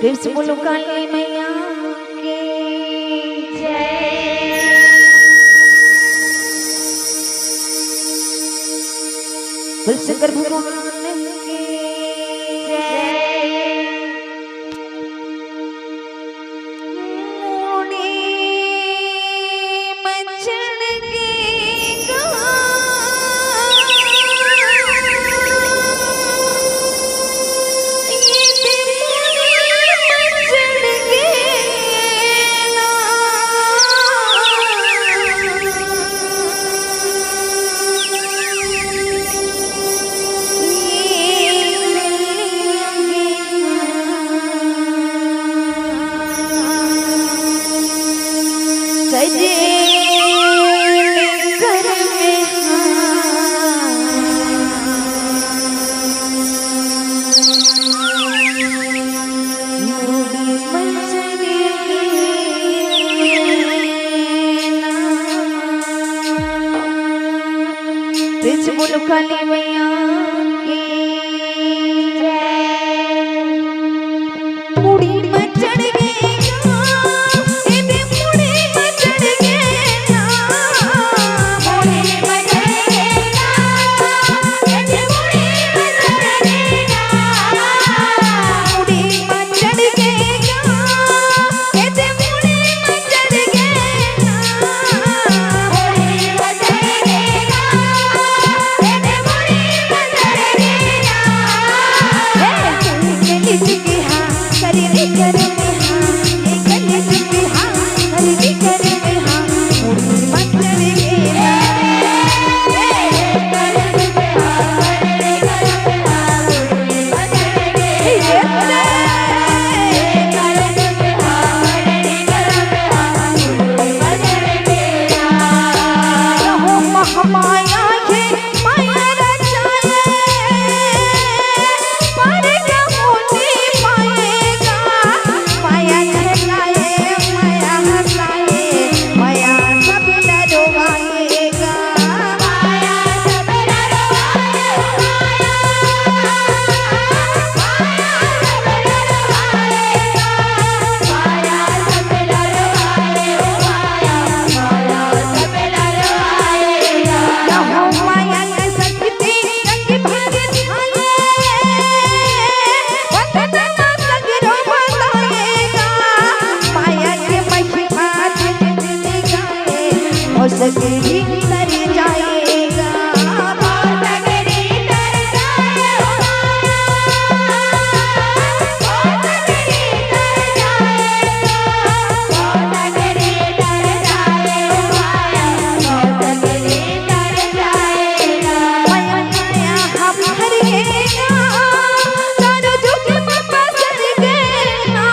फिर से बोलो काली मैया की जय। बोल शंकर भगवान की जय। मुड़ी मचन की गाय, बोलो काली मैया की जय। मुड़ी मचड़ गई इधे मुड़ी मचड़ गई ना, मुड़ी मचड़ गई ना, इधे मुड़ी मचड़ गई ना, मुड़ी मचड़ गई ना, इधे मुड़ी मचड़ गई ना, मुड़ी मचड़ गई ना, सगरी तर जाएगा, सगरी तर जाएगा, सगरी तर जाएगा, सगरी तर जाएगा, सगरी तर जाएगा। माया माया हम हर गेना, तारो झुके बाबा सर गेना,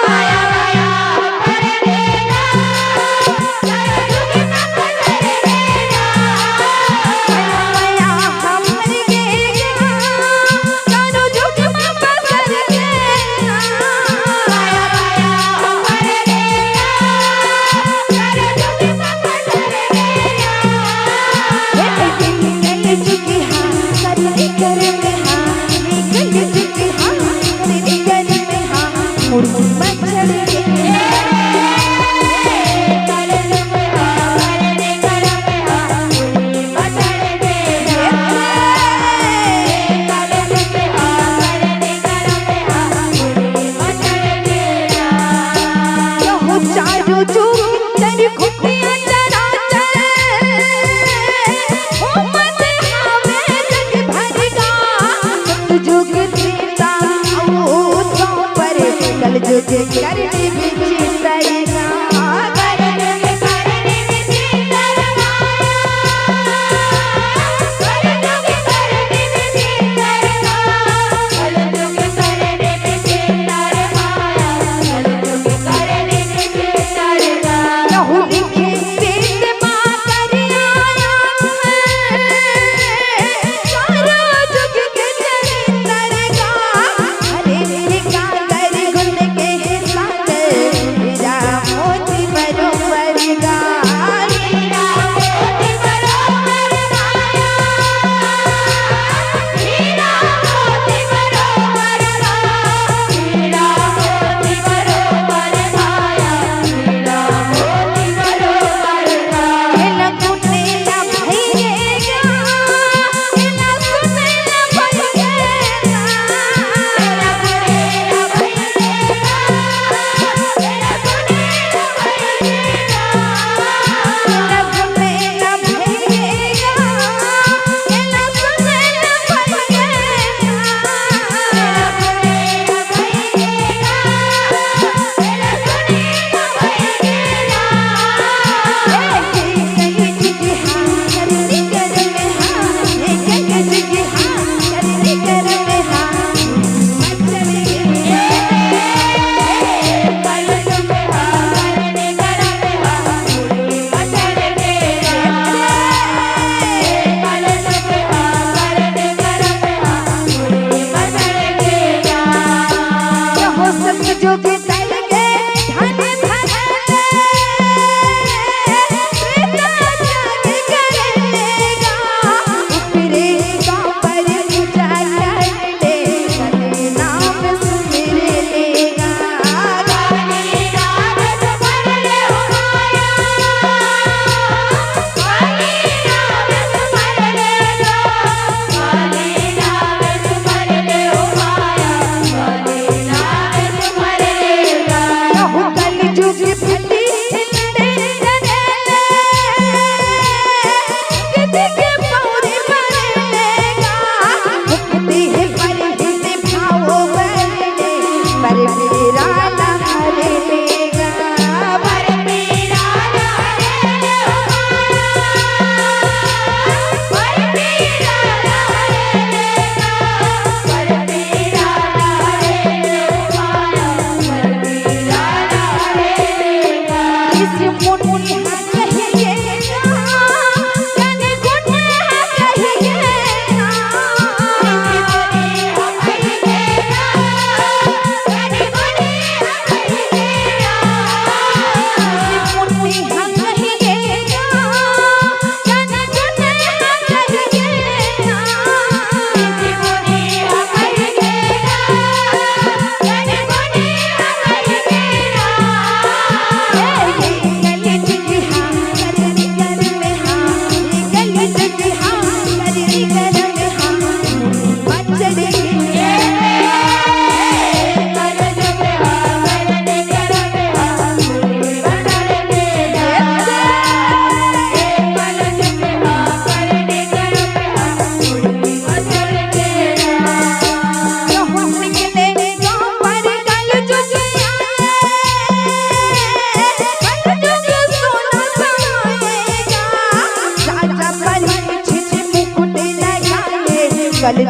माया माया हम हर गेना, तारो झुके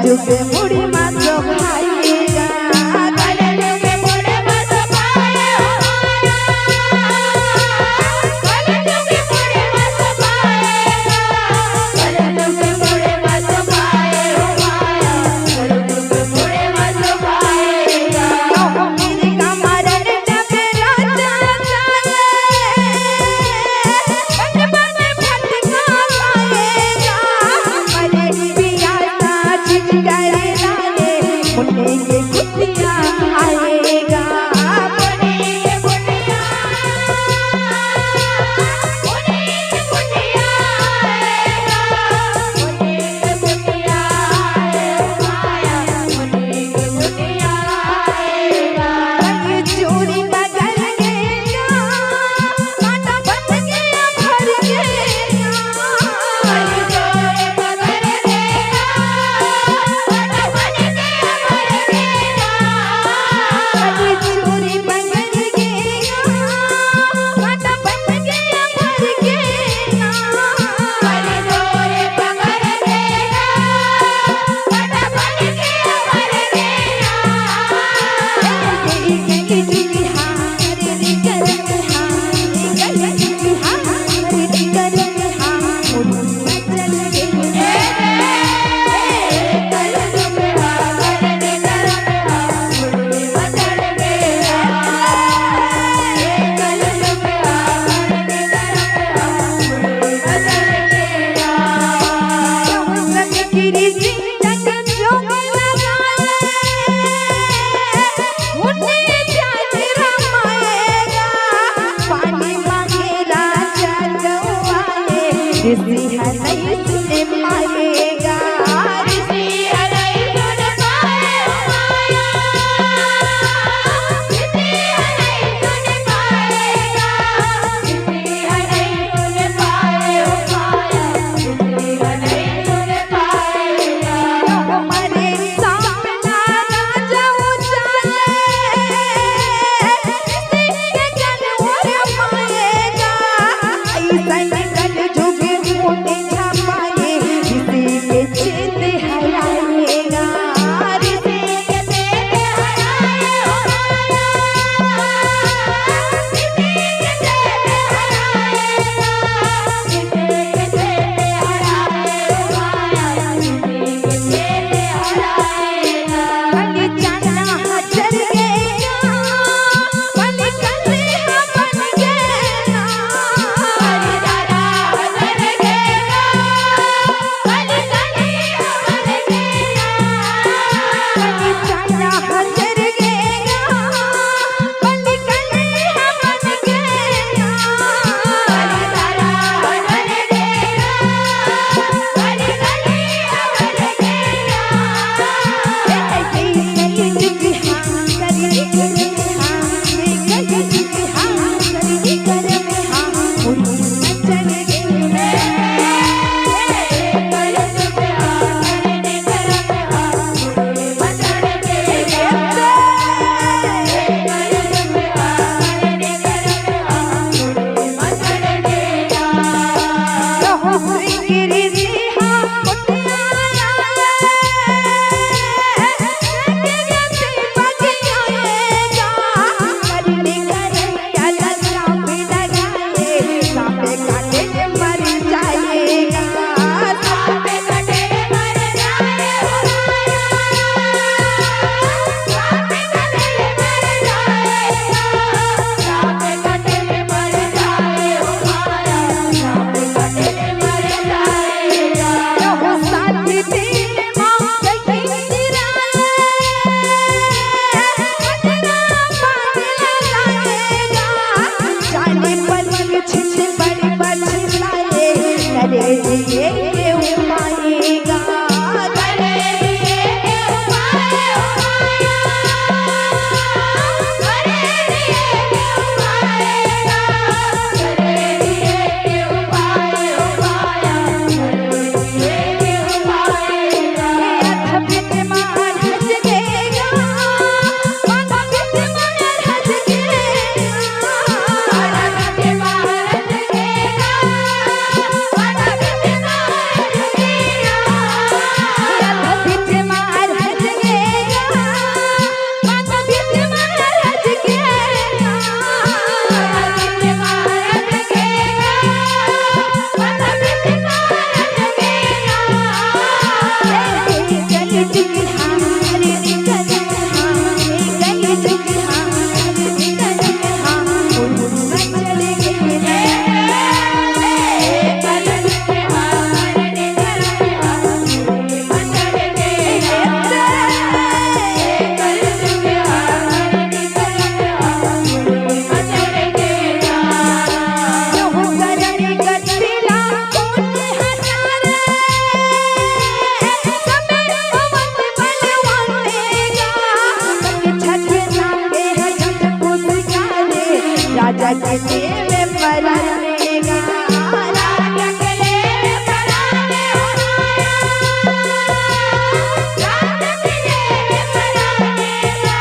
जुगे मुड़ी मातो खाएगा कलयुगे मुड़े मत पाए हो माया कलयुगे मुड़े मत पाएगा कलयुगे मुड़े मत पाए हो माया कलयुगे मुड़े मत पाएगा मेरे कमरन डबे राजा बन बन फटका खाएगा मरे पिया साजिद कर लाले मुन्ने के कुतिया आएगा मुने के बुढ़िया मुने के बुढ़िया आएगा मुने के बुढ़िया आए हो माया मुने के बुढ़िया आएगा चोरी बगल गया कांटा बन गया भर गया जोरे बगर देगा बन बन गया मर गया राजा के लिए परानेगा राजा के लिए पराने उठाया राजा के लिए परानेगा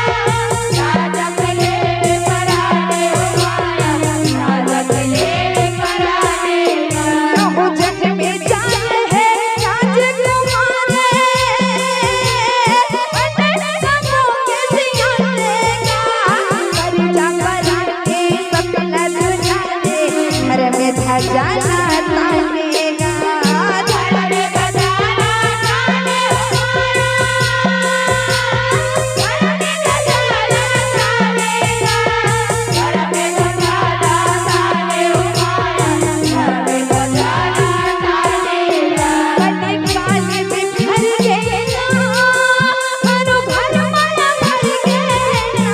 राजा के लिए पराने उठाया राजा के लिए परानेगा हो जग में जाए है राजकुमारे बंधन सबों के सियानेगा परिजा पराने सपना सुझाने घर में खजाना तानेगा घर में खजाना ताने उठाया घर में खजाना तानेगा घर में खजाना ताने उठाया घर में खजाना तानेगा बड़े काले में भर गए ना हरो घर माया भर गए ना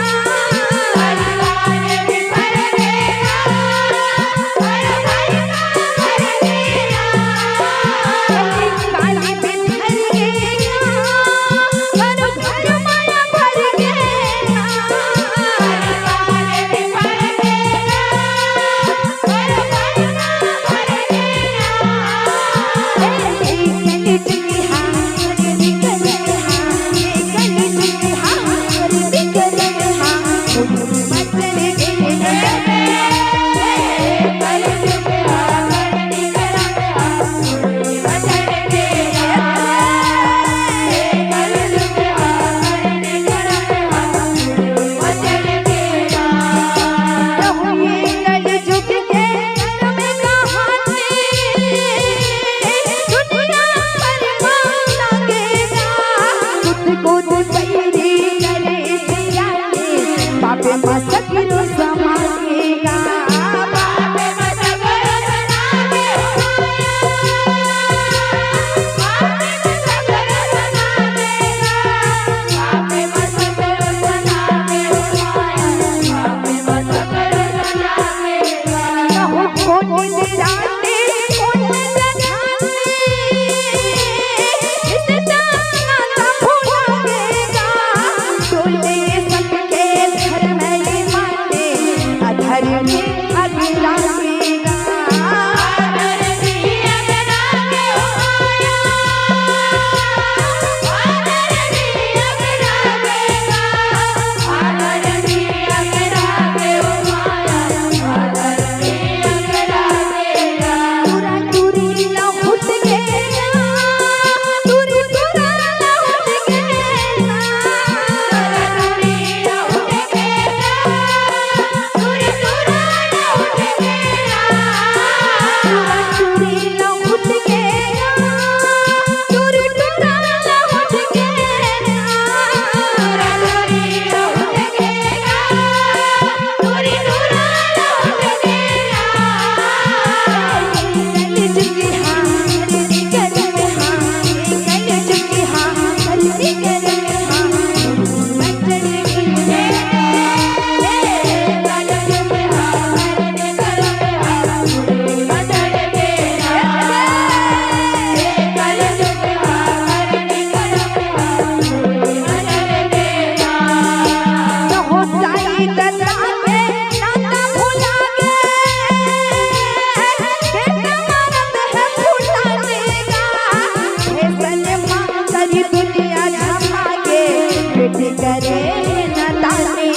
परिवार में भर गया हर घर का भर गया बड़े काले में भर गए ना हरो घर माया भर गए ना परिवार में भर गया हर घर का भर गया गली चुकी हार निकल हाँ गली चुकी हार निकल हाँ मचल गए कल चुप आकर निकल गया मचल गया कल चुप आकर निकल गया मचल गया ये कल झुक के कर्म कहानी दुनिया पर मांगेगा खुद को पैरी करे सियाने बापे मसकिरो समाएगा बापे मसकर सनावे बापे मसकर सनावे बापे मसकर सनावेगा कोनी दिराते कोनी जगाते इस जाना ना भूलेगा टोले सबके घर में ये माने अधर में अभी लागेगा आदर दी अगना के उठाया आदर दी अगना केगा आदर दी अगना के उठाया आदर दी अगना केगा पूरा टूरी ना उठ गया टूरी पूरा ना उठ गया दूरी ना उठ केगा दूरी दूरा ना उठ केगा टूरी ना उठ गया टूरी टूरा ना उठ गया दूरी ना उठ केगा दूरी दूरा ना उठ केगा कल चुकी हार निकल हाँ कल चुकी हार निकल हाँ मचल गई कल चुप आकर निकल गया मचल गया कल चुप आकर निकल गया मचल गया तो हो जाई दला के नाता भुला के बेटा मारत है भुला देगा हे सलमा सारी दुनिया झपा के बेटी करे न ताने